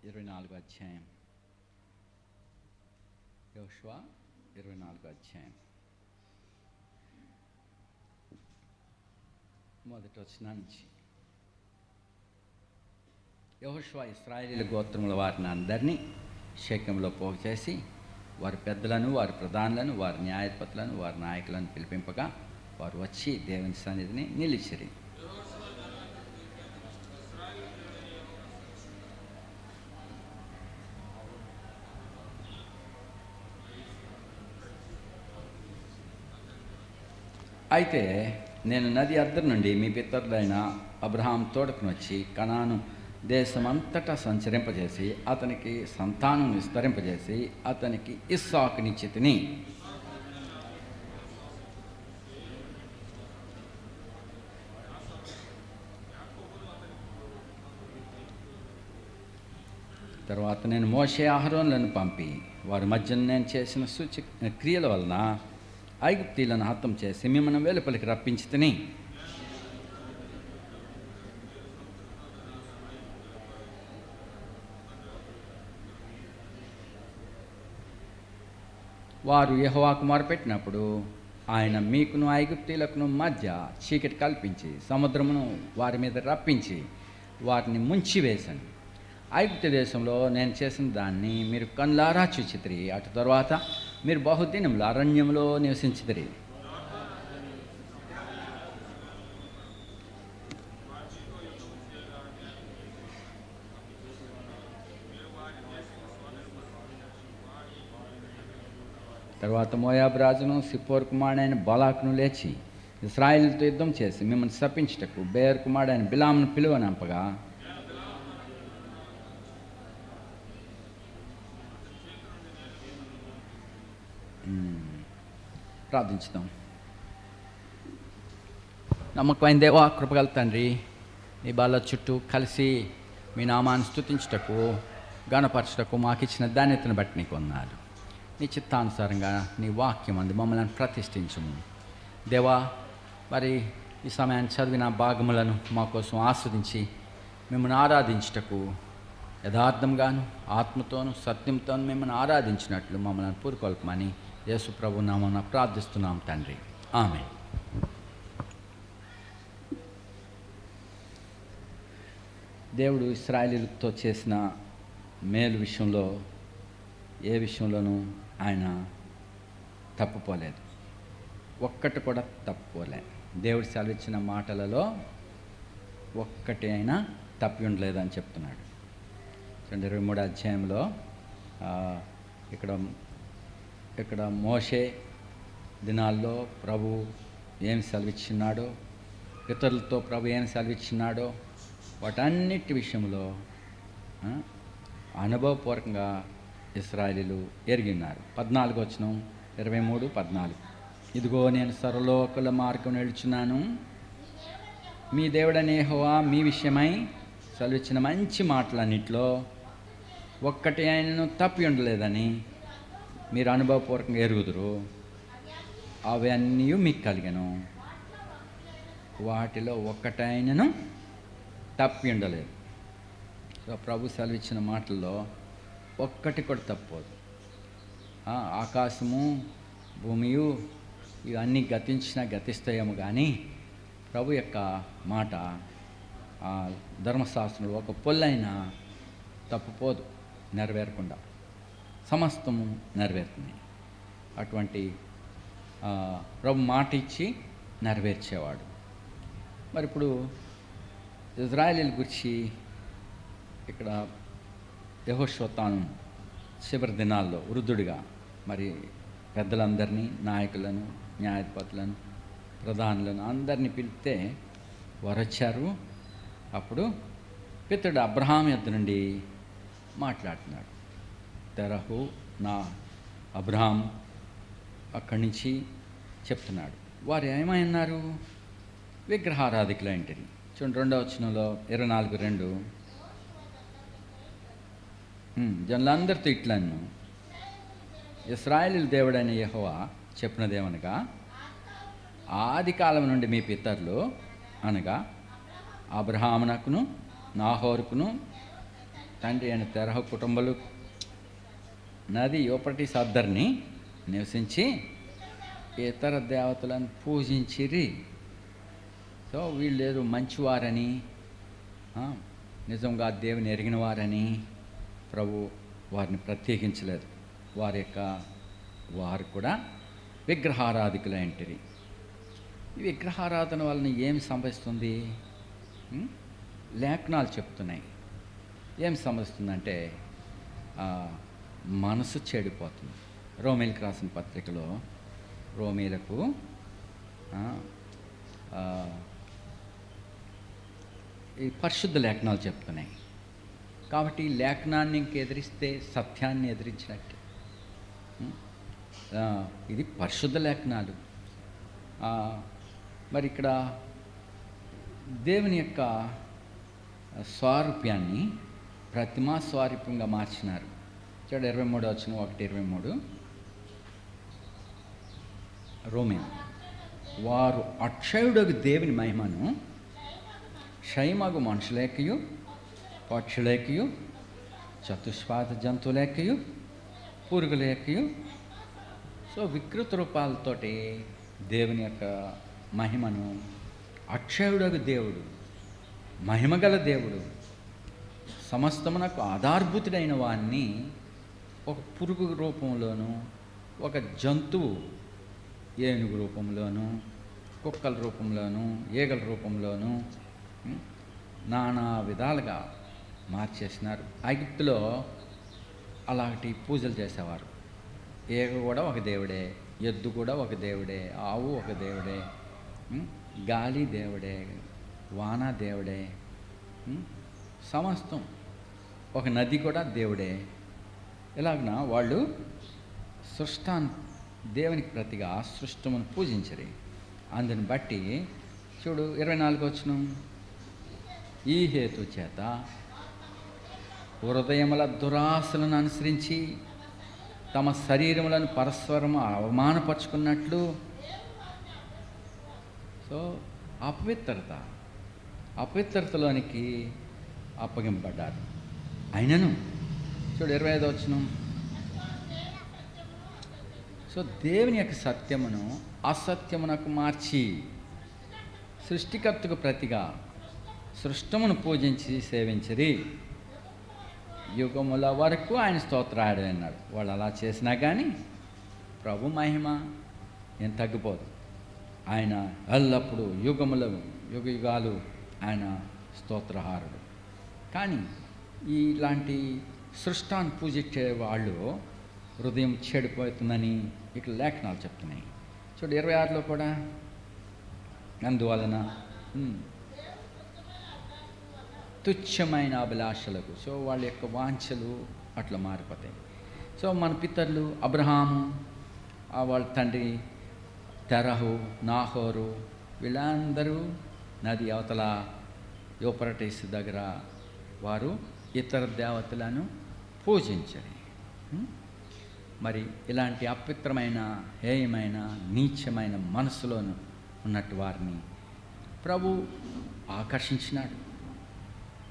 24 అధ్యాయం. యెహోషువ 24 అధ్యాయం మొదటి వచనం నుంచి. యెహోషువ ఇశ్రాయేలీయుల గోత్రముల వారిని అందరినీ షేకెంలో పోగు చేసి వారి పెద్దలను, వారి ప్రధానులను, వారి న్యాయాధిపతులను, వారి నాయకులను పిలిపింపగా వారు వచ్చి దేవుని సన్నిధిని నిలిచిరి. అయితే నేను నది అద్దరి నుండి మీ పితరులైన అబ్రహాం తోడుకుని వచ్చి కనాను దేశమంతటా సంచరింపజేసి అతనికి సంతానం విస్తరింపజేసి అతనికి ఇస్సాకునిచ్చి తిని, తర్వాత నేను మోషే అహరోనులను పంపి వారి మధ్య నేను చేసిన సూచక క్రియల వలన ఐగుప్తీయులను హతం చేసి మిమ్మల్ని వెలుపలికి రప్పించి తిని, వారు యెహోవాకు మొరపెట్టినప్పుడు ఆయన మీకును ఐగుప్తీయులకును మధ్య చీకటి కల్పించి సముద్రమును వారి మీద రప్పించి వారిని ముంచివేశాను. ఐగుప్తు దేశంలో నేను చేసిన దాన్ని మీరు కన్లారా చూచితిరి. అటు తర్వాత మీరు బహుదినములు అరణ్యంలో నివసించితిరి. తర్వాత మోయాబు రాజును సిప్పోరు కుమారుడైన బాలాకును లేచి ఇశ్రాయేలుతో యుద్ధం చేసి మిమ్మల్ని శపించుటకు బేర్ కుమారుడైన బిలామును పిలువనంపగా, ప్రార్థించుదాం. నమ్మకమైన దేవా, కృపగల తండ్రి, నీ బాల చుట్టూ కలిసి మీ నామాన్ని స్తుతించుటకు, గణపరచుటకు మాకు ఇచ్చిన ధాన్యతను బట్టి నీకు వందనాలు. నీ చిత్తానుసారంగా నీ వాక్యం అంది మమ్మల్ని ప్రతిష్ఠించుము దేవా. మరి ఈ సమయాన్ని చదివిన భాగములను మా కోసం ఆస్వాదించి మిమ్మల్ని ఆరాధించుటకు యథార్థంగాను ఆత్మతోను సత్యంతోను మిమ్మల్ని ఆరాధించినట్లు మమ్మల్ని పూరుకొల్పమని యేసు ప్రభు నామమున ప్రార్థిస్తున్నాం తండ్రి, ఆమేన్. దేవుడు ఇశ్రాయేలీయులతో చేసిన మేలు విషయంలో ఏ విషయంలోనూ ఆయన తప్పుపోలేదు. ఒక్కటి కూడా తప్పుపోలేదు. దేవుడు సెలవిచ్చిన మాటలలో ఒక్కటి అయినా తప్పి ఉండలేదని చెప్తున్నాడు. 23 అధ్యాయంలో ఇక్కడ మోషే దినాల్లో ప్రభు ఏం సెలవిచ్చినాడో, ఇతరులతో ప్రభు ఏం సెలవిచ్చినాడో వాటన్నిటి విషయంలో అనుభవపూర్వకంగా ఇశ్రాయేలీయులు ఎరిగినారు. 14 వచనం 23, 14. ఇదిగో నేను సర్వలోకుల మార్గం నిలుచున్నాను, మీ దేవుడైన యెహోవా మీ విషయమై సెలవిచ్చిన మంచి మాటలన్నింటిలో ఒక్కటి ఆయనను తప్పి ఉండలేదని మీరు అనుభవపూర్వకంగా ఎరుగుదురు. అవన్నీ మీకు కలిగను, వాటిలో ఒక్కటైనను తప్పి ఉండలేదు. సో ప్రభు సెలవిచ్చిన మాటల్లో ఒక్కటి కూడా తప్పదు. ఆకాశము భూమియు ఇవన్నీ గతిస్తాయేమో కానీ ప్రభు యొక్క మాట ధర్మశాస్త్రంలో ఒక పొల్లైనా తప్పుపోదు, నెరవేరకుండా సమస్తము నెరవేరుతుంది. అటువంటి ప్రభు మాట ఇచ్చి నెరవేర్చేవాడు. మరి ఇప్పుడు ఇశ్రాయేలీయుల గురించి ఇక్కడ యెహోషువ తాను చివరి దినాల్లో వృద్ధుడిగా మరి పెద్దలందరినీ, నాయకులను, న్యాయాధిపతులను, ప్రధానులను అందరినీ పిలిస్తే వారు వచ్చారు. అప్పుడు పితడు అబ్రహాం యొద్ద నుండి మాట్లాడుతున్నాడు. తెరహు నా అబ్రహాం అక్కడి నుంచి చెప్తున్నాడు. వారు ఏమైనారు? విగ్రహారాధికులు ఏంటిది. చూడండి 2వ వచనంలో 24:2. జనులందరితో ఇట్లను ఇశ్రాయేలీయుల దేవుడైన యెహోవా చెప్పినదేమనగా, ఆది కాలం నుండి మీ పితరులు అనగా అబ్రహామునకును నాహోరుకును తండ్రి అయిన తెరహ కుటుంబాలు నది యూఫ్రటీస్ అద్దరిని నివసించి ఇతర దేవతలను పూజించిరి. సో వీళ్ళు ఏదో మంచివారని, నిజంగా దేవుని ఎరిగిన వారని ప్రభు వారిని ప్రత్యేకించలేదు. వారు కూడా విగ్రహారాధికులైంటిరి. ఈ విగ్రహారాధన వలన ఏమి సంభవిస్తుంది? లేఖనాలు చెప్తున్నాయి. ఏం సంభవిస్తుందంటే మనసు చెడిపోతుంది. రోమీలకు రాసిన పత్రికలో రోమీలకు ఈ పరిశుద్ధ లేఖనాలు చెప్తున్నాయి. కాబట్టి ఈ లేఖనాన్ని ఇంకెదిరిస్తే సత్యాన్ని ఎదిరించినట్టు. ఇది పరిశుద్ధ లేఖనాలు. మరి ఇక్కడ దేవుని యొక్క స్వారూప్యాన్ని ప్రతిమా స్వారూప్యంగా మార్చినారు. చూడ 23 వచ్చిన 1:23 రోమన్ వారు అక్షయుడగు దేవుని మహిమను క్షయమగు మనుషులేకయు పక్షులేకయు చతుష్పాద జంతువులేకయు పురుగులేకయు, సో వికృత రూపాలతోటి దేవుని యొక్క మహిమను, అక్షయుడగు దేవుడు, మహిమగల దేవుడు, సమస్తమునకు ఆధారభూతుడైన వాణ్ణి ఒక పురుగు రూపంలోను, ఒక జంతువు ఏనుగు రూపంలోను, కుక్కల రూపంలోను, ఈగల రూపంలోను నానా విధాలుగా మార్చేసినారు. ఐగుప్తులో అలాంటి పూజలు చేసేవారు. ఈగ కూడా ఒక దేవుడే, ఎద్దు కూడా ఒక దేవుడే, ఆవు ఒక దేవుడే, గాలి దేవుడే, వాన దేవుడే, సమస్తం ఒక నది కూడా దేవుడే. ఇలాగన వాళ్ళు దేవునికి ప్రతిగా సృష్టమును పూజించరు. అందుని బట్టి చూడు 24 వచనం, ఈ హేతు చేత హృదయముల దురాశలను అనుసరించి తమ శరీరములను పరస్పరము అవమానపరుచుకున్నట్లు. సో అపవిత్రతలోనికి అప్పగింపబడ్డారు. అయినను చూడు 25 వచనం, సో దేవుని యొక్క సత్యమును అసత్యమునకు మార్చి సృష్టికర్తకు ప్రతిగా సృష్టమును పూజించి సేవించిరి. యుగముల వరకు ఆయన స్తోత్రాడు అన్నాడు. వాళ్ళు అలా చేసినా కానీ ప్రభు మహిమ ఏం తగ్గిపోదు. ఆయన ఎల్లప్పుడూ యుగాలు ఆయన స్తోత్రహారుడు. కానీ ఇలాంటి సృష్టాన్ని పూజించే వాళ్ళు హృదయం చెడిపోతుందని ఇక్కడ లేఖనాలు చెప్తున్నాయి. చూడు 26లో కూడా, అందువలన తుచ్చమైన అభిలాషలకు, సో వాళ్ళ యొక్క వాంఛలు అట్లా మారిపోతాయి. సో మన పితరులు అబ్రహాము, వాళ్ళ తండ్రి తెరహు, నాహోరు, వీళ్ళందరూ నది అవతల యూఫ్రటీస్ దగ్గర వారు ఇతర దేవతలను పూజించరు. మరి ఇలాంటి అపవిత్రమైన, హేయమైన, నీచమైన మనసులోను ఉన్నట్టు వారిని ప్రభు ఆకర్షించినాడు.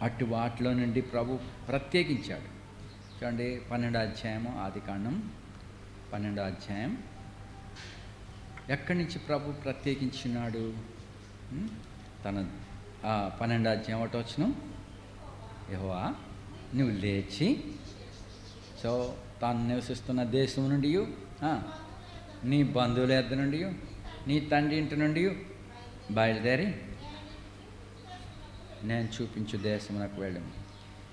అటు వాటిలో నుండి ప్రభు ప్రత్యేకించాడు. చూడండి 12వ అధ్యాయము, ఆదికాండం 12వ అధ్యాయం. ఎక్కడి నుంచి ప్రభు ప్రత్యేకించినాడు? తన 12వ అధ్యాయం 1వ వచనం, యెహోవా నువ్వు లేచి, సో తాను నివసిస్తున్న దేశం నుండి, నీ బంధువుల యొద్ద నుండి, నీ తండ్రి ఇంటి నుండి బయలుదేరి నేను చూపించు దేశమునకు వెళ్ళము.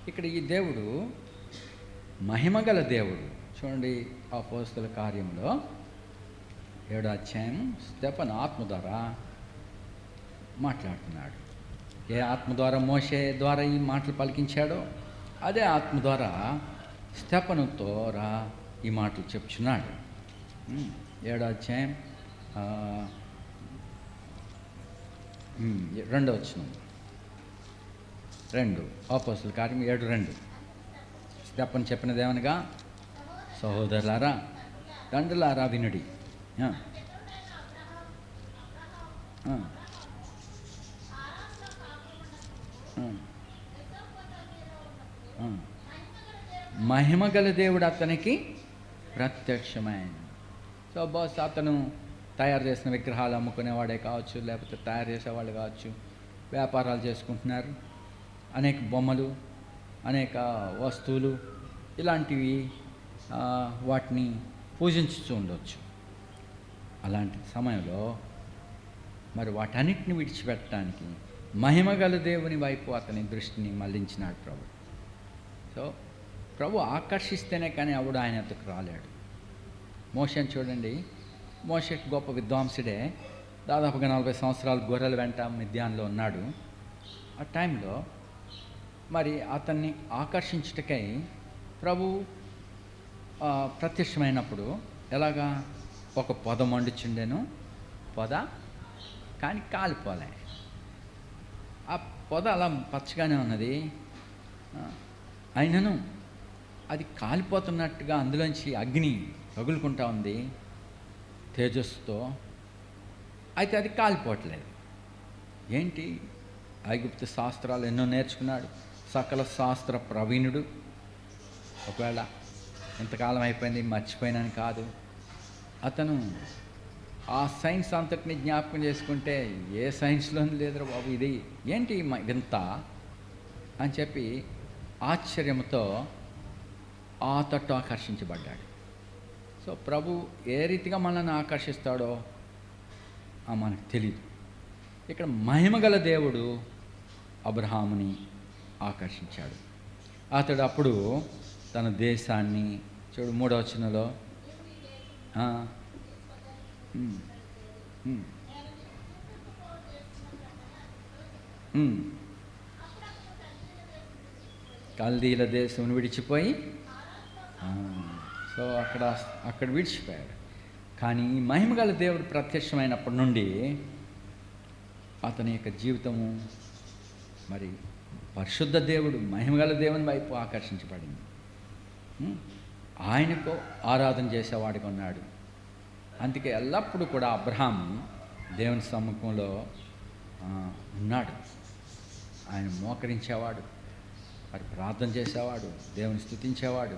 ఇక్కడ ఈ దేవుడు మహిమగల దేవుడు. చూడండి అపోస్తల కార్యంలో 7వ అధ్యాయం, స్తెఫను ఆత్మ ద్వారా మాట్లాడుతున్నాడు. ఏ ఆత్మ ద్వారా మోషే ద్వారా ఈ మాటలు పలికించాడో అదే ఆత్మ ద్వారా స్తెఫను ద్వారా ఈ మాటలు చెప్తున్నాడు. 7వ అధ్యాయం 2వ వచనం, 2 అపోస్తల కార్యం 7:2. స్తెఫను చెప్పినది ఏమనగా, సహోదరులారా, తండ్రులారా వినుడి. మహిమగల దేవుడు అతనికి ప్రత్యక్షమైన. సో బహుశా అతను తయారు చేసిన విగ్రహాలు అమ్ముకునేవాడే కావచ్చు, లేకపోతే తయారు చేసేవాళ్ళు కావచ్చు, వ్యాపారాలు చేసుకుంటున్నారు. అనేక బొమ్మలు, అనేక వస్తువులు ఇలాంటివి వాటిని పూజించుతూ ఉండవచ్చు. అలాంటి సమయంలో మరి వాటన్నిటిని విడిచిపెట్టడానికి మహిమగల దేవుని వైపు అతని దృష్టిని మళ్లించినాడు ప్రభు. సో ప్రభు ఆకర్షిస్తేనే కానీ ఎవడు ఆయన ఎద్దకు రాలేడు. మోషేని చూడండి, మోషే గొప్ప విద్వాంసుడే, దాదాపుగా 40 సంవత్సరాలు గొర్రెల వెంట మిద్యాన్లో ఉన్నాడు. ఆ టైంలో మరి అతన్ని ఆకర్షించుటకై ప్రభు ప్రత్యక్షమైనప్పుడు ఎలాగా ఒక పొద మండుచుండెను, పొద కానీ కాలిపోలే. ఆ పొద అలా పచ్చగానే ఉన్నది, అయినను అది కాలిపోతున్నట్టుగా అందులోంచి అగ్ని రగులుకుంటా ఉంది తేజస్సుతో. అయితే అది కాలిపోవట్లేదు. ఏంటి? ఐగుప్తు శాస్త్రాలు ఎన్నో నేర్చుకున్నాడు, సకల శాస్త్ర ప్రవీణుడు. ఒకవేళ ఎంతకాలం అయిపోయింది మర్చిపోయినాను కాదు, అతను ఆ సైన్స్ అంతటిని జ్ఞాపకం చేసుకుంటే ఏ సైన్స్లోనూ లేదురా బాబు, ఇది ఏంటి వింత అని చెప్పి ఆశ్చర్యంతో ఆ తట్టు ఆకర్షించబడ్డాడు. సో ప్రభు ఏ రీతిగా మనల్ని ఆకర్షిస్తాడో మనకు తెలియదు. ఇక్కడ మహిమగల దేవుడు అబ్రహాముని ఆకర్షించాడు. అతడు అప్పుడు తన దేశాన్ని చూడు 3వ వచనంలో కల్దీల దేశం విడిచిపోయి సో అక్కడ విడిచిపోయాడు. కానీ మహిమగల దేవుడు ప్రత్యక్షమైనప్పటి నుండి అతని యొక్క జీవితము మరి పరిశుద్ధ దేవుడు మహిమగల దేవుని వైపు ఆకర్షించబడింది. ఆయనకు ఆరాధన చేసేవాడిగా ఉన్నాడు. అందుకే ఎల్లప్పుడూ కూడా అబ్రహాం దేవుని సమ్ముఖంలో ఉన్నాడు. ఆయన మోకరించేవాడు, మరి ప్రార్థన చేసేవాడు, దేవుని స్తుతించేవాడు.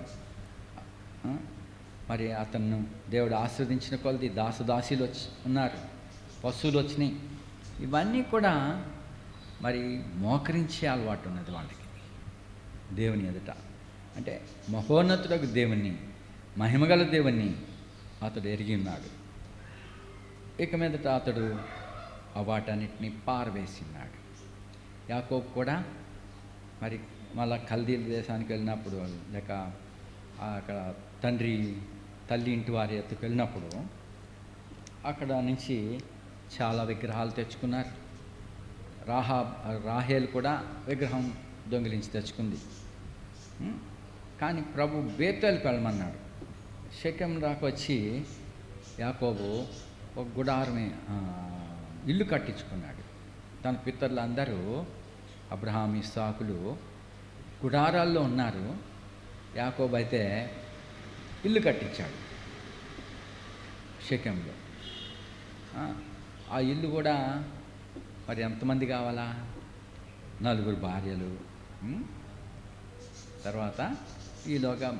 మరి అతను దేవుడు ఆశీర్వదించిన కొలది దాసదాసీలు ఉన్నారు, పశువులు వచ్చినాయి. ఇవన్నీ కూడా మరి మోకరించే అలవాటు ఉన్నది వాళ్ళకి దేవుని ఎదుట. అంటే మహోన్నతుడకు దేవుణ్ణి, మహిమగల దేవుణ్ణి అతడు ఎరిగి ఉన్నాడు. ఇక మీదట అతడు ఆ వాటన్నిటిని పారవేసినాడు. యాకోబు కూడా మరి మళ్ళా కల్దీల దేశానికి వెళ్ళినప్పుడు, లేక అక్కడ తల్లి ఇంటి వారి ఎత్తుకు వెళ్ళినప్పుడు అక్కడ నుంచి చాలా విగ్రహాలు తెచ్చుకున్నారు. రాహేల్ కూడా విగ్రహం దొంగిలించి తెచ్చుకుంది. కానీ ప్రభు బేతేలుకు వెళ్ళమన్నాడు. షెకెం దాకా వచ్చి యాకోబు ఒక గుడారమే ఇల్లు కట్టించుకున్నాడు. తన పితరులందరూ అబ్రహాం ఇస్సాకులు గుడారాల్లో ఉన్నారు. యాకోబు అయితే ఇల్లు కట్టించాడు షెకెంలో. ఆ ఇల్లు కూడా మరి ఎంతమంది కావాలా? 4 భార్యలు. తర్వాత ఈలోగా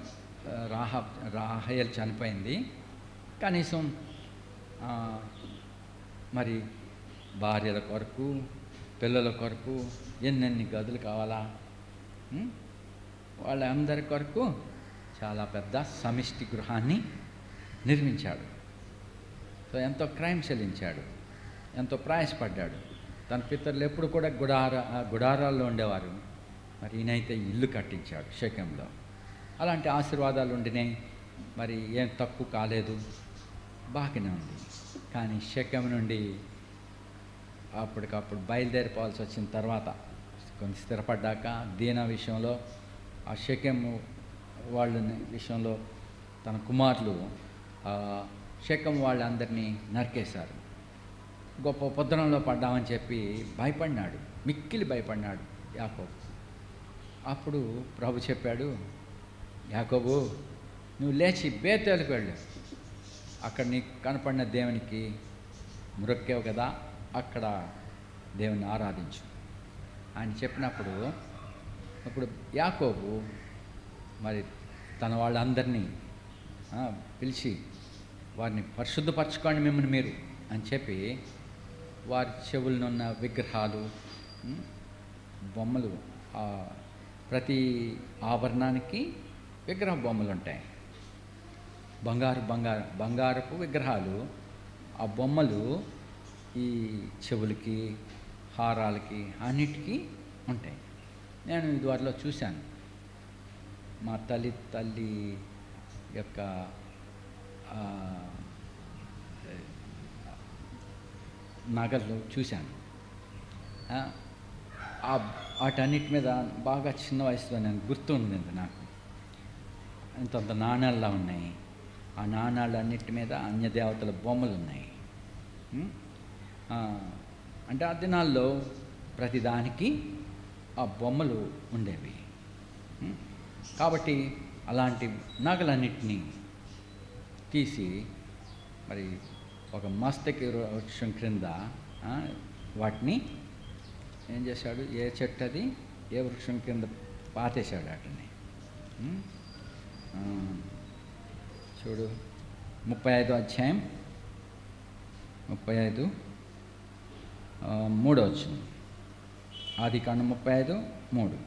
రాహేల్ చనిపోయింది. కనీసం మరి భార్యల కొరకు, పిల్లల కొరకు ఎన్నెన్ని గదులు కావాలా? వాళ్ళందరి కొరకు చాలా పెద్ద సమిష్టి గృహాన్ని నిర్మించాడు. సో ఎంతో క్రైమ్ చెల్లించాడు, ఎంతో ప్రయాసపడ్డాడు. తన పితరులు ఎప్పుడు కూడా గుడారాల్లో ఉండేవారు. మరి ఈయనైతే ఇల్లు కట్టించాడు షెకెంలో. అలాంటి ఆశీర్వాదాలు ఉండినాయి. మరి ఏం తక్కువ కాలేదు, బాగానే ఉంది. కానీ షెకెం నుండి అప్పటికప్పుడు బయలుదేరిపోవాల్సి వచ్చిన తర్వాత కొంచెం స్థిరపడ్డాక దీనా విషయంలో, ఆ షెకెం వాళ్ళ విషయంలో తన కుమారులు షెకెం వాళ్ళందరినీ నరికేశారు. గొప్ప ఉపద్రవంలో పడ్డామని చెప్పి భయపడినాడు, మిక్కిలి భయపడినాడు యాకోబు. అప్పుడు ప్రభు చెప్పాడు, యాకోబు నువ్వు లేచి బేతేలుకు వెళ్ళు, అక్కడ నీకు కనపడిన దేవునికి మొక్కావు కదా, అక్కడ దేవుని ఆరాధించు అని చెప్పినప్పుడు అప్పుడు యాకోబు మరి తన వాళ్ళందరినీ పిలిచి వారిని పరిశుద్ధపరచుకోండి మిమ్మల్ని మీరు అని చెప్పి వారి చెవులనున్న విగ్రహాలు, బొమ్మలు, ప్రతి ఆభరణానికి విగ్రహ బొమ్మలు ఉంటాయి. బంగారపు విగ్రహాలు. ఆ బొమ్మలు ఈ చెవులకి, హారాలకి, అన్నిటికీ ఉంటాయి. నేను ఇదివరలో చూశాను. మా తల్లి యొక్క నగలు చూశాను. వాటన్నిటి మీద బాగా చిన్న వయసులో నేను గుర్తుంది నాకు. ఇంతంత నాణాల్లా ఉన్నాయి. ఆ నాణాలు అన్నిటి మీద అన్యదేవతల బొమ్మలు ఉన్నాయి. అంటే ఆ దినాల్లో ప్రతిదానికి ఆ బొమ్మలు ఉండేవి. కాబట్టి అలాంటి నగలన్నిటినీ తీసి మరి ఒక మస్తకి వృక్షం క్రింద వాటిని ఏం చేశాడు, ఏ చెట్టు అది, ఏ వృక్షం కింద పాతేశాడు వాటిని. చూడు 35వ అధ్యాయం 35:3 వచ్చింది. ఆదికాండం 35:3.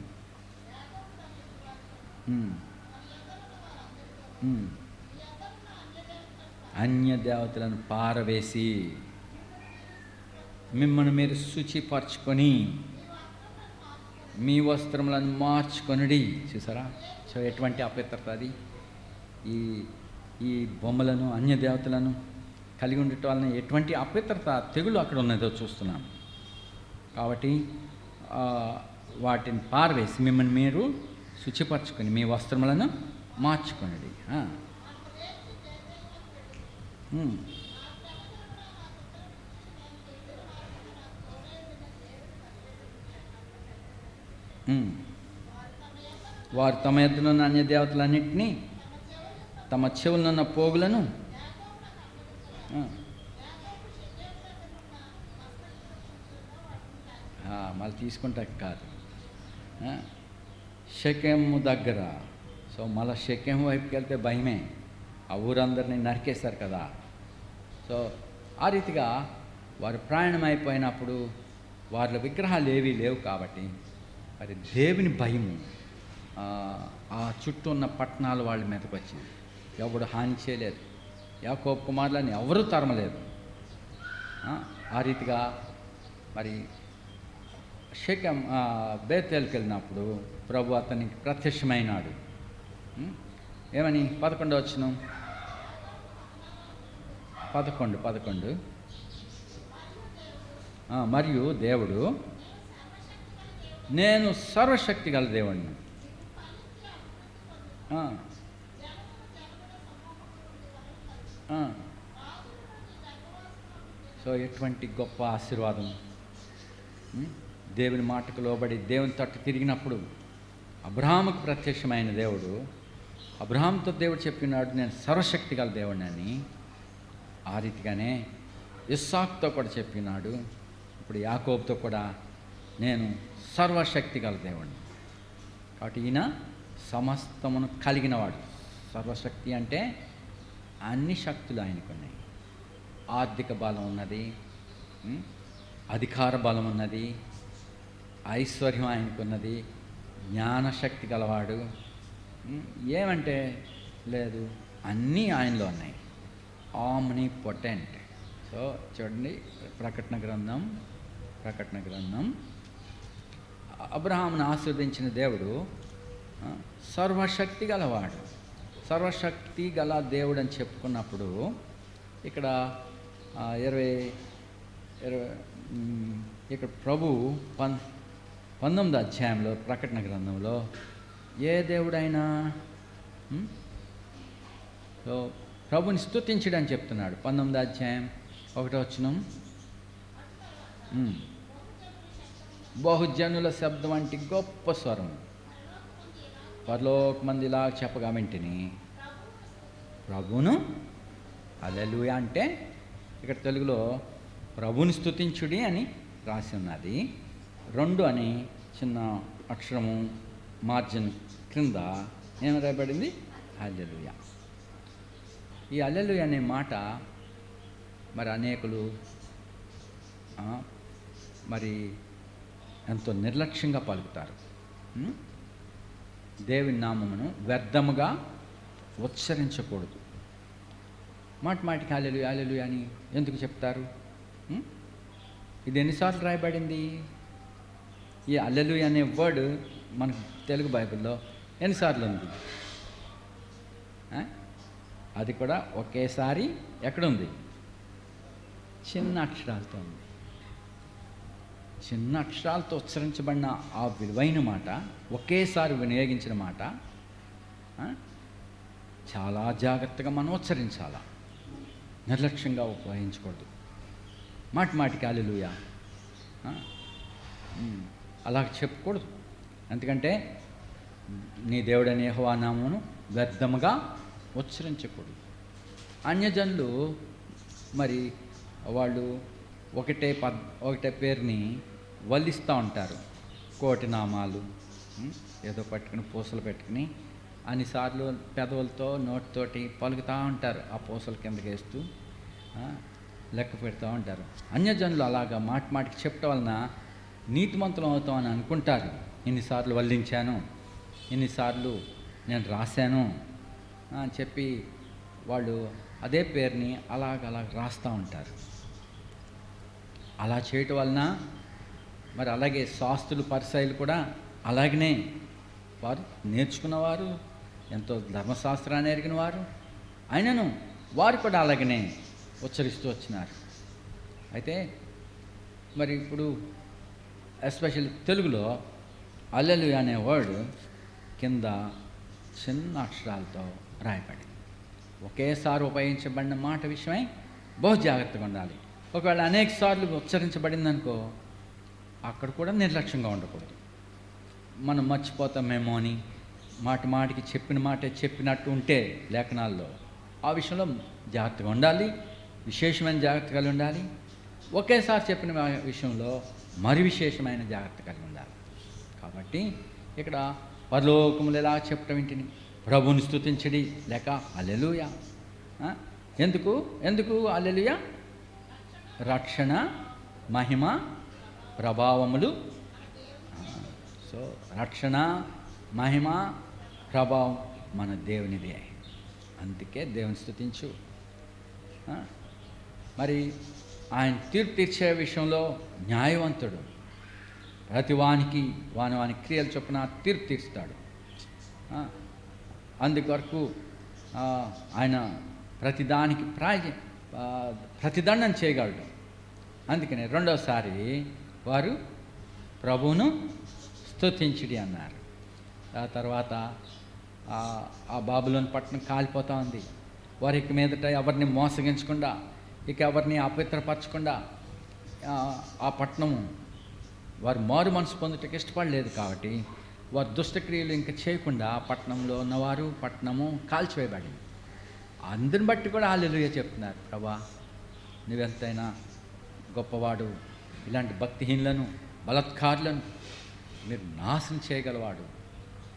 అన్య దేవతలను పారవేసి మిమ్మల్ని మీరు శుచిపరచుకొని మీ వస్త్రములను మార్చుకొనుడి. చూసారా? సో ఎటువంటి అపవిత్రత అది! ఈ బొమ్మలను, అన్య దేవతలను కలిగి ఉండటం వలన ఎటువంటి అపవిత్రత, తెగులు అక్కడ ఉన్నదో చూస్తున్నాం. కాబట్టి వాటిని పారవేసి మిమ్మల్ని మీరు శుచిపరచుకొని మీ వస్త్రములను మార్చుకొనుడి. వారు తమ ఎద్దునున్న అన్య దేవతలన్నింటినీ, తమ చెవులున్న పోగులను, మళ్ళీ తీసుకుంటా కాదు, షెకెము దగ్గర. సో మళ్ళీ షెకెము వైపుకి వెళ్తే భయమే, ఆ ఊరందరినీ నరికేస్తారు కదా. సో ఆ రీతిగా వారు ప్రయాణం అయిపోయినప్పుడు వారి విగ్రహాలు ఏవీ లేవు కాబట్టి మరి దేవుని భయము ఆ చుట్టూ ఉన్న పట్టణాలు వాళ్ళ మీదకి వచ్చింది. ఎవడు హాని చేయలేదు, యాకోబు కుమారులని ఎవరూ తరమలేదు. ఆ రీతిగా మరి షెకెం బేతేలుకి వెళ్ళినప్పుడు ప్రభు అతనికి ప్రత్యక్షమైనాడు. ఏమని? 11వ వచనం, 11. మరియు దేవుడు, నేను సర్వశక్తి గల దేవుడిని. సో ఎటువంటి గొప్ప ఆశీర్వాదం! దేవుని మాటకు లోబడి దేవుని తట్టు తిరిగినప్పుడు అబ్రహాముకు ప్రత్యక్షమైన దేవుడు, అబ్రహాంతో దేవుడు చెప్పినాడు నేను సర్వశక్తి గల దేవుడిని అని. ఆ రీతిగానే ఇస్సాకుతో కూడా చెప్పినాడు. ఇప్పుడు యాకోబుతో కూడా నేను సర్వశక్తి గల దేవుడిని. కాబట్టి ఈయన సమస్తమును కలిగినవాడు. సర్వశక్తి అంటే అన్ని శక్తులు ఆయనకున్నాయి. ఆర్థిక బలం ఉన్నది, అధికార బలం ఉన్నది, ఐశ్వర్యం ఆయనకున్నది, జ్ఞానశక్తి గలవాడు. ఏమంటే లేదు, అన్నీ ఆయనలో ఉన్నాయి. Omni potent. సో చూడండి, ప్రకటన గ్రంథం అబ్రహామును ఆశీర్వదించిన దేవుడు సర్వశక్తి గలవాడు. సర్వశక్తి గల దేవుడు అని చెప్పుకున్నప్పుడు ఇక్కడ 20 ఇక్కడ ప్రభు 19వ అధ్యాయంలో ప్రకటన గ్రంథంలో ఏ దేవుడైనా సో ప్రభుని స్తుతించడని చెప్తున్నాడు. 19వ అధ్యాయం 1వ వచనం, బహుజనుల శబ్దం వంటి గొప్ప స్వరం పరలోకమంది ఇలా చెప్పగా వింటిని ప్రభును హల్లెలూయా. అంటే ఇక్కడ తెలుగులో ప్రభుని స్తుతించుడి అని రాసి ఉన్నది. 2 అని చిన్న అక్షరము మార్జిన్ క్రింద ఏం రాయబడింది? హల్లెలూయా. ఈ హల్లెలూయా అనే మాట మరి అనేకులు మరి ఎంతో నిర్లక్ష్యంగా పలుకుతారు. దేవుని నామమును వ్యర్థముగా ఉచ్చరించకూడదు. మాటికి హల్లెలూయా హల్లెలూయా అని ఎందుకు చెప్తారు? ఇది ఎన్నిసార్లు రాయబడింది? ఈ హల్లెలూయా అనే వర్డ్ మనకు తెలుగు బైబిల్లో ఎన్నిసార్లు ఉంది? అది కూడా ఒకేసారి ఎక్కడుంది? చిన్న అక్షరాలతో ఉంది. చిన్న అక్షరాలతో ఉచ్చరించబడిన ఆ విలువైన మాట, ఒకేసారి వినియోగించిన మాట చాలా జాగ్రత్తగా మనం ఉచ్చరించాలా, నిర్లక్ష్యంగా ఉపయోగించకూడదు. మాటికి హల్లెలూయా అలా చెప్పకూడదు. ఎందుకంటే నీ దేవుడనే యెహోవా నామమును వ్యర్థముగా ఉచ్చరించకూడదు. అన్యజనులు మరి వాళ్ళు ఒకటే పేరుని వల్లిస్తూ ఉంటారు. కోటి నామాలు ఏదో పట్టుకుని పూసలు పెట్టుకుని అన్నిసార్లు పెదవులతో నోటితోటి పలుకుతూ ఉంటారు. ఆ పూసల కిందకి వేస్తూ లెక్క పెడుతూ ఉంటారు. అన్యజనులు అలాగా మాటికి చెప్పడం వలన నీతిమంతులం అవుతాం అని అనుకుంటారు. ఇన్నిసార్లు వల్లించాను, ఇన్నిసార్లు నేను రాశాను అని చెప్పి వాళ్ళు అదే పేరుని అలాగ రాస్తూ ఉంటారు. అలా చేయటం వలన మరి అలాగే శాస్త్రులు పరిసయ్యులు కూడా అలాగనే వారు నేర్చుకున్నవారు, ఎంతో ధర్మశాస్త్రాన్ని ఎరిగిన వారు, అయినను వారు కూడా అలాగనే ఉచ్చరిస్తూ వచ్చినారు. అయితే మరి ఇప్పుడు ఎస్పెషల్లీ తెలుగులో హల్లెలూయా అనే వర్డ్ కింద చిన్న అక్షరాలతో రాయబడింది. ఒకేసారి ఉపయోగించబడిన మాట విషయమై బహు జాగ్రత్తగా ఉండాలి. ఒకవేళ అనేక సార్లు ఉచ్చరించబడిందనుకో, అక్కడ కూడా నిర్లక్ష్యంగా ఉండకూడదు. మనం మర్చిపోతామేమో అని మాటికి చెప్పిన మాట చెప్పినట్టు ఉంటే లేఖనాల్లో ఆ విషయంలో జాగ్రత్తగా ఉండాలి, విశేషమైన జాగ్రత్త కలిగి ఉండాలి. ఒకేసారి చెప్పిన విషయంలో మరి విశేషమైన జాగ్రత్త కలిగి ఉండాలి. కాబట్టి ఇక్కడ పరలోకములు ఎలా చెప్పటం ఏంటిని? ప్రభువుని స్తుతించడి లేక హల్లెలూయా. ఎందుకు హల్లెలూయా? రక్షణ, మహిమ, ప్రభావములు. సో రక్షణ, మహిమ, ప్రభావం మన దేవునిదే. అందుకే దేవుని స్తుతించు. మరి ఆయన తీర్పు తీర్చే విషయంలో న్యాయవంతుడు. ప్రతి వానికి వాని క్రియలు చొప్పున తీర్పు తీరుస్తాడు. అందుకొరకు ఆయన ప్రతిదానికి ప్రతిదండన చేయగలడు. అందుకనే రెండోసారి వారు ప్రభువును స్తుతించుడి అన్నారు. ఆ తర్వాత ఆ బాబులోని పట్టణం కాలిపోతూ ఉంది. వారి ఇక మీదట ఎవరిని మోసగించకుండా, ఇక ఎవరిని అపవిత్రపరచకుండా ఆ పట్టణము వారు మారు మనసు పొందుటకు ఇష్టపడలేదు. కాబట్టి వారు దుష్టక్రియలు ఇంకా చేయకుండా పట్టణంలో ఉన్నవారు పట్టణము కాల్చివేయబడింది. అందరిని బట్టి కూడా హల్లెలూయా చెప్తున్నారు. ప్రభా నువ్వెంతైనా గొప్పవాడు, ఇలాంటి భక్తిహీనులను బలత్కారులను మీరు నాశనం చేయగలవాడు.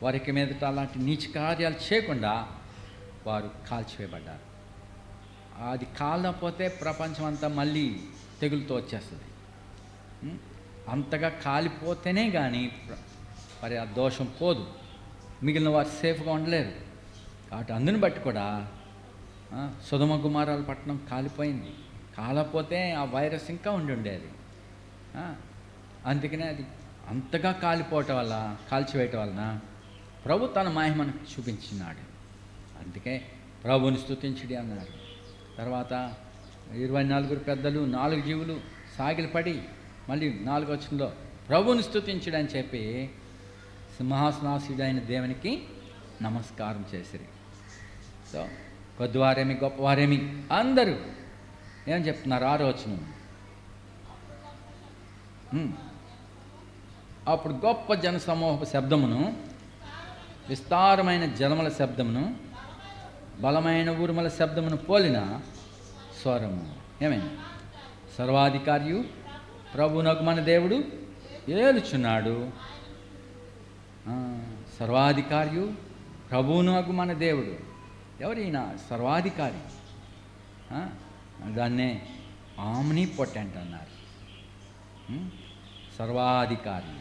వారికి మీదట అలాంటి నీచ కార్యాలు చేయకుండా వారు కాల్చివేయబడ్డారు. అది కాలపోతే ప్రపంచం అంతా మళ్ళీ తెగులుతో వచ్చేస్తుంది. అంతగా కాలిపోతేనే కానీ మరి ఆ దోషం పోదు, మిగిలిన వారు సేఫ్గా ఉండలేరు. కాబట్టి అందుని బట్టి కూడా సొదొమ గుమారాల పట్టణం కాలిపోయింది. కాలపోతే ఆ వైరస్ ఇంకా ఉండేది. అందుకనే అది అంతగా కాల్చివేయటం వలన ప్రభు తన మహిమను చూపించినాడు. అందుకే ప్రభువుని స్తుతించుడి అన్నారు. తర్వాత 24 పెద్దలు 4 జీవులు సాగిలపడి మళ్ళీ 4వ వచనంలో ప్రభువుని స్తుతించుడి అని చెప్పి సింహాసనాసీనుడైన దేవునికి నమస్కారం చేసిరి. సో కొద్దివారేమి గొప్పవారేమి అందరూ ఏం చెప్తున్నారు? 6వ వచనం, అప్పుడు గొప్ప జనసమూహపు శబ్దమును, విస్తారమైన జలముల శబ్దమును, బలమైన ఉరుముల శబ్దమును పోలిన స్వరము. ఏమైంది? సర్వాధికారియు ప్రభువునకు మన దేవుడు ఏలుచున్నాడు. సర్వాధికారియు ప్రభువునగు మన దేవుడు ఎవరైనా సర్వాధికారి. దాన్నే ఆమ్ని పొటెంట్ అన్నారు. సర్వాధికారి,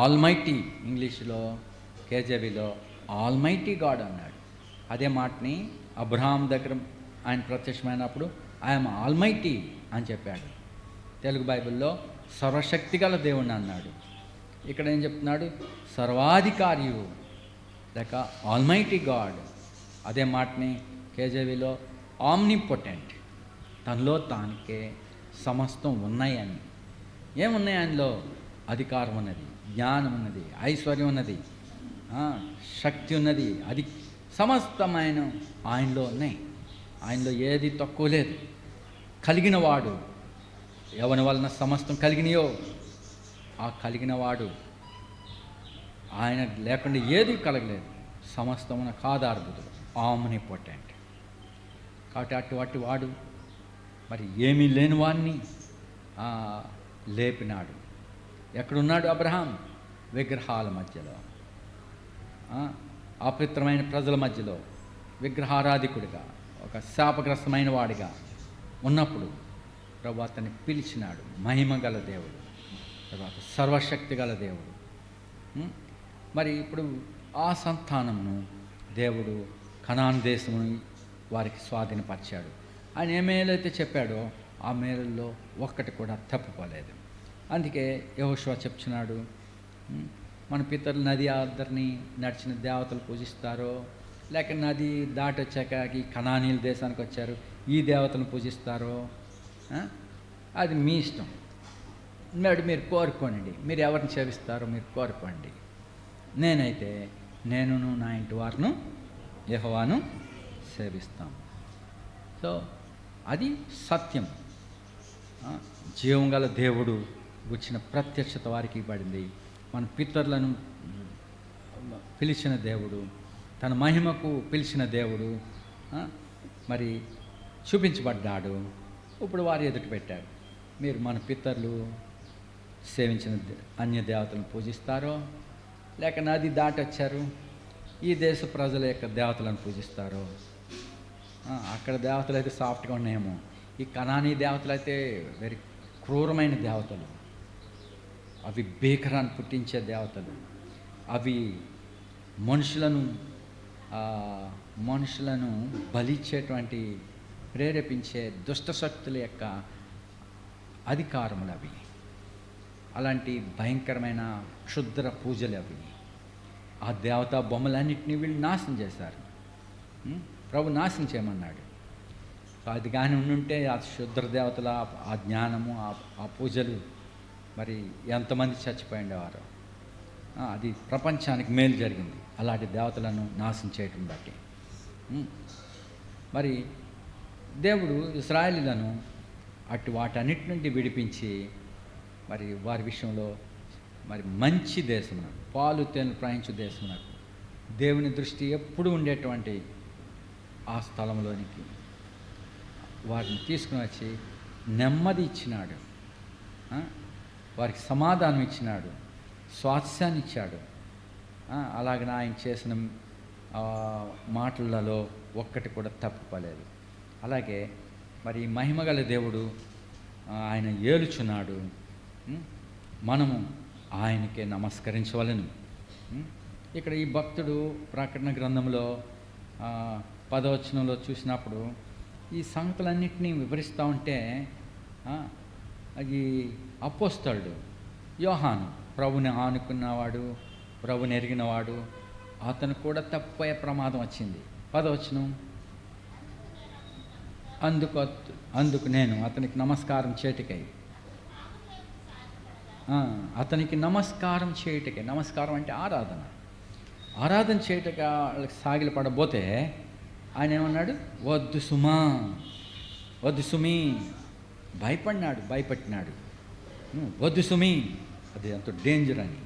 ఆల్మైటీ, ఇంగ్లీష్లో కేజీబీలో ఆల్మైటీ గాడ్ అన్నాడు. అదే మాటని అబ్రహాం దగ్గర ఆయన ప్రత్యక్షమైనప్పుడు ఐఎమ్ ఆల్మైటీ అని చెప్పాడు. తెలుగు బైబిల్లో సర్వశక్తి గల దేవుణ్ణి అన్నాడు. ఇక్కడ ఏం చెప్తున్నాడు? సర్వాధికారియు లేక ఆల్మైటీ గాడ్. అదే మాటని కేజీబీలో ఆమ్నిపొటెంట్, తనలో తానికే సమస్తం ఉన్నాయని. ఏమున్నాయి ఆయనలో? అధికారం ఉన్నది, జ్ఞానం ఉన్నది, ఐశ్వర్యం ఉన్నది, శక్తి ఉన్నది, అది సమస్తమైన ఆయనలో ఉన్నాయి. ఆయనలో ఏది తక్కువ లేదు. కలిగిన వాడు, ఎవరి వలన సమస్తం కలిగినయో ఆ కలిగినవాడు, ఆయన లేకుండా ఏది కలగలేదు. సమస్తమునకు ఆధారభూతుడు, ఆమ్నిపొటెంట్. కాబట్టి అటువంటి వాడు మరి ఏమీ లేని వాడిని లేపినాడు. ఎక్కడున్నాడు అబ్రహాం? విగ్రహాల మధ్యలో, అపవిత్రమైన ప్రజల మధ్యలో విగ్రహారాధికుడిగా, ఒక శాపగ్రస్తమైన వాడిగా ఉన్నప్పుడు ప్రభు అతన్ని పిలిచినాడు. మహిమ గల దేవుడు, తర్వాత సర్వశక్తి గల దేవుడు. మరి ఇప్పుడు ఆ సంతానమును దేవుడు కనాన్ దేశమును వారికి స్వాధీనపరిచాడు. ఆయన ఏ మేలైతే చెప్పాడో ఆ మేలుల్లో ఒక్కటి కూడా తప్పుకోలేదు. అందుకే యెహోషువ చెప్తున్నాడు, మన పితరులు నది ఆద్దరిని నడిచిన దేవతలు పూజిస్తారో, లేక నది దాటొచ్చాక ఈ కనానీల దేశానికి వచ్చారు ఈ దేవతలను పూజిస్తారో అది మీ ఇష్టం. మీరు కోరుకోండి, మీరు ఎవరిని సేవిస్తారో మీరు కోరుకోండి. నేనైతే నేనును నా ఇంటి వారిను యెహోవాను సేవిస్తాం. సో అది సత్యం. జీవం గల దేవుడు వచ్చిన ప్రత్యక్షత వారికి ఇవ్వబడింది. మన పితరులను పిలిచిన దేవుడు, తన మహిమకు పిలిచిన దేవుడు మరి చూపించబడ్డాడు. ఇప్పుడు వారు ఎదుట పెట్టాడు. మీరు మన పితరులు సేవించిన అన్య దేవతలను పూజిస్తారో, లేక నది దాటొచ్చారు ఈ దేశ ప్రజల యొక్క దేవతలను పూజిస్తారో. అక్కడ దేవతలు అయితే సాఫ్ట్గా ఉన్నాయేమో, ఈ కనానీ దేవతలు అయితే వెరీ క్రూరమైన దేవతలు. అవి భీకరాన్ని పుట్టించే దేవతలు. అవి మనుషులను బలిచ్చేటువంటి ప్రేరేపించే దుష్టశక్తుల యొక్క అధికారములు అవి. అలాంటి భయంకరమైన క్షుద్ర పూజలు అవి. ఆ దేవతా బొమ్మలన్నింటినీ వీళ్ళు నాశనం చేశారు. ప్రభు నాశనం చేయమన్నాడు. అది కానీ ఉండుంటే ఆ క్షుద్ర దేవతల ఆ జ్ఞానము ఆ పూజలు మరి ఎంతమంది చచ్చిపోయి ఉండేవారు. అది ప్రపంచానికి మేలు జరిగింది అలాంటి దేవతలను నాశనం చేయటం బట్టి. మరి దేవుడు ఇశ్రాయేలీయులను వాటన్నిటి నుండి విడిపించి మరి వారి విషయంలో మరి మంచి దేశమునకు, పాలు తేనెలు ప్రవహించు దేశమునకు, దేవుని దృష్టి ఎప్పుడు ఉండేటువంటి ఆ స్థలంలోనికి వారిని తీసుకుని వచ్చి నెమ్మది ఇచ్చినాడు. వారికి సమాధానం ఇచ్చినాడు, స్వాస్థ్యాన్ని ఇచ్చాడు. అలాగనే ఆయన చేసిన మాటలలో ఒక్కటి కూడా తప్పుకోలేదు. అలాగే మరి మహిమగల దేవుడు ఆయన ఏలుచున్నాడు. మనము ఆయనకే నమస్కరించవలను. ఇక్కడ ఈ భక్తుడు ప్రకటన గ్రంథంలో 10వ వచనంలో చూసినప్పుడు ఈ సంగతులన్నింటినీ వివరిస్తూ ఉంటే అది అపోస్తలుడు యోహాను, ప్రభుని ఆనుకున్నవాడు, ప్రభుని ఎరిగినవాడు, అతను కూడా తప్పే ప్రమాదం వచ్చింది. 10వ వచనం, అందుకు నేను అతనికి నమస్కారం చేయుటకై, అతనికి నమస్కారం చేయుటకై, నమస్కారం అంటే ఆరాధన చేయుటగా వాళ్ళకి సాగిలి పడబోతే ఆయన ఏమన్నాడు? వద్దు సుమా, వద్దు సుమి. భయపట్టినాడు. వద్దు సుమి, అది ఎంతో డేంజర్ అని.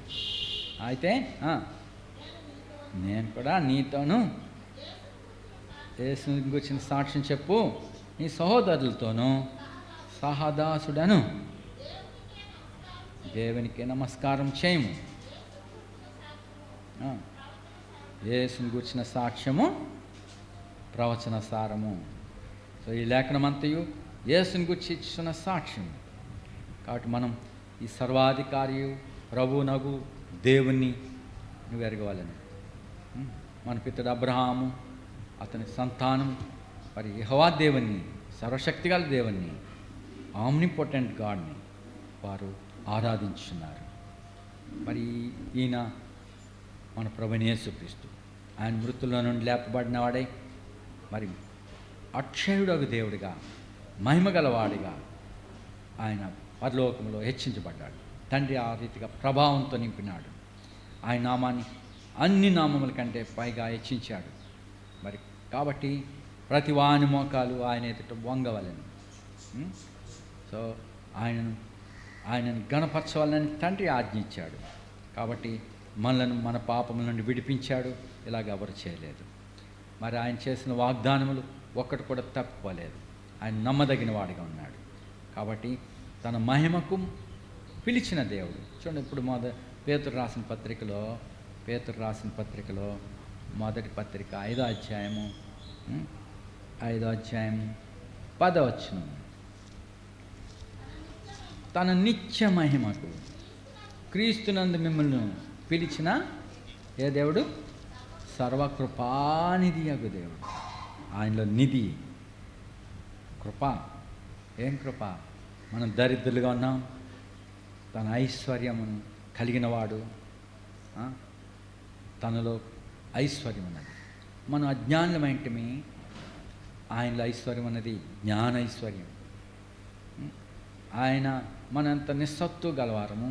అయితే నేను కూడా నీతోనూ యేసు గురించిన సాక్ష్యం చెప్పు, నీ సహోదరులతోనూ సహదాసుడను దేవునికి నమస్కారం చేయము. యేసుని గూర్చిన సాక్ష్యము ప్రవచన సారము. సో ఈ లేఖనమంతయు యేసుని గురించి ఇచ్చిన సాక్ష్యం. కాబట్టి మనం ఈ సర్వాధికారి ప్రభువునగు దేవుణ్ణి నువ్వు ఎరగవాలని. మన పితడు అబ్రహాము, అతని సంతానం మరి యెహోవా దేవుణ్ణి, సర్వశక్తిగల దేవుణ్ణి, ఆమ్నిపోటెంట్ గాడ్ని వారు ఆరాధించున్నారు. మరి ఈయన మన ప్రభువైన యేసుక్రీస్తు, ఆయన మృతుల్లో నుండి లేపబడినవాడై మరి అక్షయుడగు దేవుడిగా, మహిమగలవాడిగా ఆయన పరలోకంలో హెచ్చించబడ్డాడు. తండ్రి ఆ రీతిగా ప్రభావంతో నింపినాడు. ఆయన నామాన్ని అన్ని నామముల కంటే పైగా హెచ్చించాడు. మరి కాబట్టి ప్రతి వాని మోకాలు ఆయన ఎదుట వంగవలెను. సో ఆయనను గణపరచవాలని తండ్రి ఆజ్ఞించాడు. కాబట్టి మనలను మన పాపముల నుండి విడిపించాడు. ఇలాగ ఎవరు చేయలేదు. మరి ఆయన చేసిన వాగ్దానములు ఒక్కటి కూడా తప్పిపోలేదు. ఆయన నమ్మదగిన వాడిగా ఉన్నాడు. కాబట్టి తన మహిమకు పిలిచిన దేవుడు. చూడండి, ఇప్పుడు పేతురు రాసిన పత్రికలో మొదటి పత్రిక 5వ అధ్యాయము 10వ వచనం. తన నిత్య మహిమకు క్రీస్తునందు మిమ్మల్ని పిలిచిన ఏ దేవుడు? సర్వకృపానిధి అగు దేవుడు. ఆయనలో నిధి, కృప. ఏం కృప? మనం దరిద్రులుగా ఉన్నాం, తన ఐశ్వర్యమును కలిగినవాడు. తనలో ఐశ్వర్యం ఉన్నది. మనం అజ్ఞానులమైంటిమి, ఆయనలో ఐశ్వర్యం అన్నది జ్ఞాన ఐశ్వర్యం. ఆయన మనంత నిస్సత్తు గలవారము,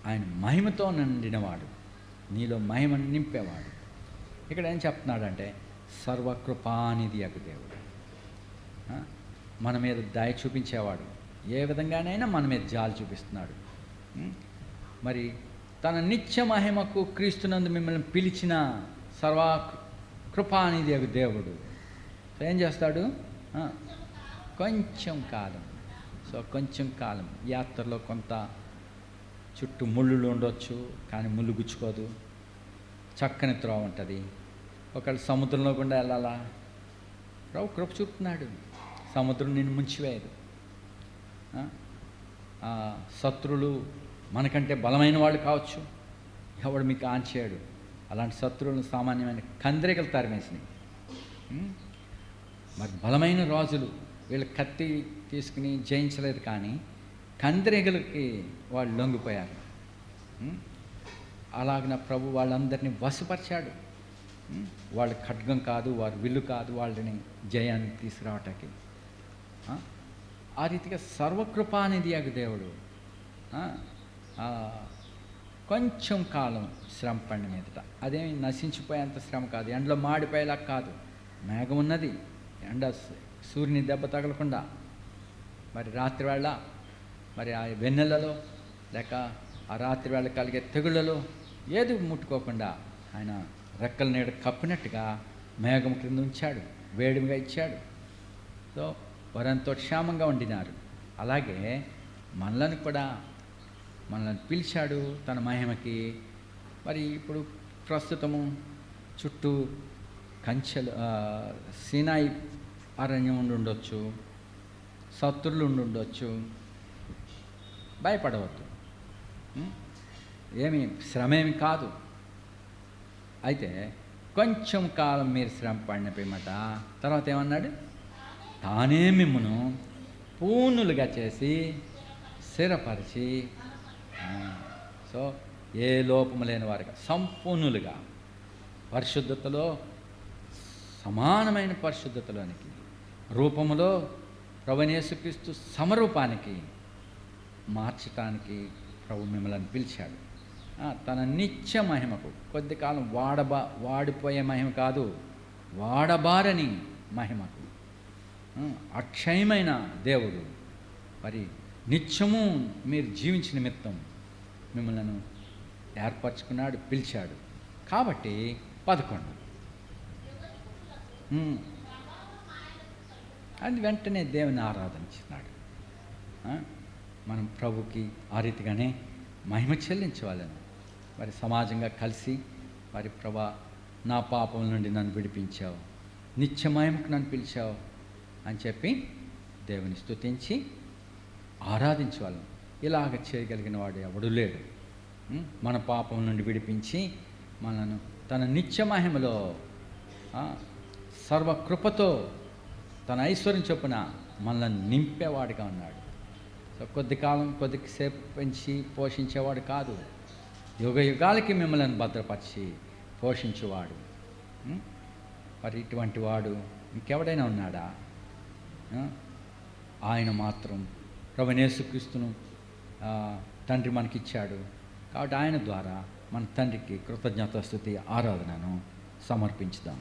ఆయన మహిమతో నిండినవాడు, నీలో మహిమను నింపేవాడు. ఇక్కడ ఏం చెప్తున్నాడంటే సర్వకృపానిధి అగు దేవుడు, మన మీద దయ చూపించేవాడు. ఏ విధంగానైనా మన మీద జాలి చూపిస్తున్నాడు. మరి తన నిత్య మహిమకు క్రీస్తునందు మిమ్మల్ని పిలిచిన సర్వకృపానిధి అగు దేవుడు ఏం చేస్తాడు? కొంచెం కాలం. సో కొంచెం కాలం యాత్రలో కొంత చుట్టూ ముళ్ళు ఉండొచ్చు, కానీ ముళ్ళు గుచ్చుకోదు. చక్కని త్రోవ ఉంటుంది. ఒకళ్ళు సముద్రంలో గుండా వెళ్ళాలా, ప్రభు కృప చూపుతున్నాడు. సముద్రం నిన్ను ముంచివేయదు. శత్రువులు మనకంటే బలమైన వాళ్ళు కావచ్చు, ఎవడు మీకు ఆంచేయడు. అలాంటి శత్రువులను సామాన్యమైన కందిరీగలు తరిమేసినాయి. మరి బలమైన రాజులు వీళ్ళు కత్తి తీసుకుని జయించలేదు, కానీ కందిరీగలకి వాళ్ళు లొంగిపోయారు. అలాగిన ప్రభు వాళ్ళందరినీ వశపరిచాడు. వాళ్ళు ఖడ్గం కాదు, వారు విల్లు కాదు వాళ్ళని జయాన్ని తీసుకురావటానికి. ఆ రీతిగా సర్వకృపానిధి అగు దేవుడు కొంచెం కాలం శ్రమ పడిన మీదట, అదేమి నశించిపోయేంత శ్రమ కాదు, ఎండలో మాడిపోయేలా కాదు. మేఘం ఉన్నది, ఎండ సూర్యుని దెబ్బ తగలకుండా, మరి రాత్రివేళ మరి ఆ వెన్నెలలో లేక ఆ రాత్రివేళ కలిగే తెగుళ్ళలో ఏది ముట్టుకోకుండా ఆయన రెక్కల నీడ కప్పినట్టుగా మేఘం క్రింద ఉంచాడు, వేడిగా ఇచ్చాడు. సో వారంతో క్షేమంగా ఉండినారు. అలాగే మనలను కూడా మనల్ని పిలిచాడు తన మహిమకి. మరి ఇప్పుడు ప్రస్తుతము చుట్టూ కంచెలు, సీనాయి అరణ్యం ఉండొచ్చు, శత్రులు ఉండొచ్చు. భయపడవద్దు, ఏమి శ్రమేమి కాదు. అయితే కొంచెం కాలం మీరు శ్రమ పడిన పిమ్మట తర్వాత ఏమన్నాడు? తానే మిమ్మును పూర్ణులుగా చేసి స్థిరపరిచి, సో ఏ లోపము లేని వారుగా సంపూర్ణులుగా పరిశుద్ధతలో సమానమైన పరిశుద్ధతలోనికి, రూపములో ప్రభువైన యేసుక్రీస్తు సమరూపానికి మార్చటానికి ప్రభు మిమ్మల్ని పిలిచాడు. తన నిత్య మహిమకు, కొద్ది కాలం వాడిపోయే మహిమ కాదు, వాడబారని మహిమకు, అక్షయమైన దేవుడు మరి నిత్యము మీరు జీవించిన నిమిత్తం మిమ్మల్ని ఏర్పరచుకున్నాడు, పిలిచాడు. కాబట్టి 11 అది వెంటనే దేవుని ఆరాధించినాడు. మనం ప్రభుకి ఆ రీతిగానే మహిమ చెల్లించవాలని మరి సమాజంగా కలిసి మరి ప్రభా నా పాపం నుండి నన్ను విడిపించావు, నిత్యమయముకు నన్ను పిలిచావు అని చెప్పి దేవుని స్తుతించి ఆరాధించవాళ్ళం. ఇలాగ చేయగలిగిన వాడు ఎవడు లేడు. మన పాపం నుండి విడిపించి మనను తన నిత్య మహిమలో సర్వకృపతో తన ఐశ్వర్యం చొప్పున మనల్ని నింపేవాడిగా ఉన్నాడు. సో కొద్ది కాలం కొద్దిసేపు పెంచి పోషించేవాడు కాదు, యుగ యుగాలకి మిమ్మల్ని భద్రపరిచి పోషించేవాడు. మరి ఇటువంటి వాడు ఇంకెవడైనా ఉన్నాడా? ఆయన మాత్రం ప్రభువైన యేసుక్రీస్తును తండ్రి మనకిచ్చాడు. కాబట్టి ఆయన ద్వారా మన తండ్రికి కృతజ్ఞతాస్తుతి ఆరాధనను సమర్పించుదాం.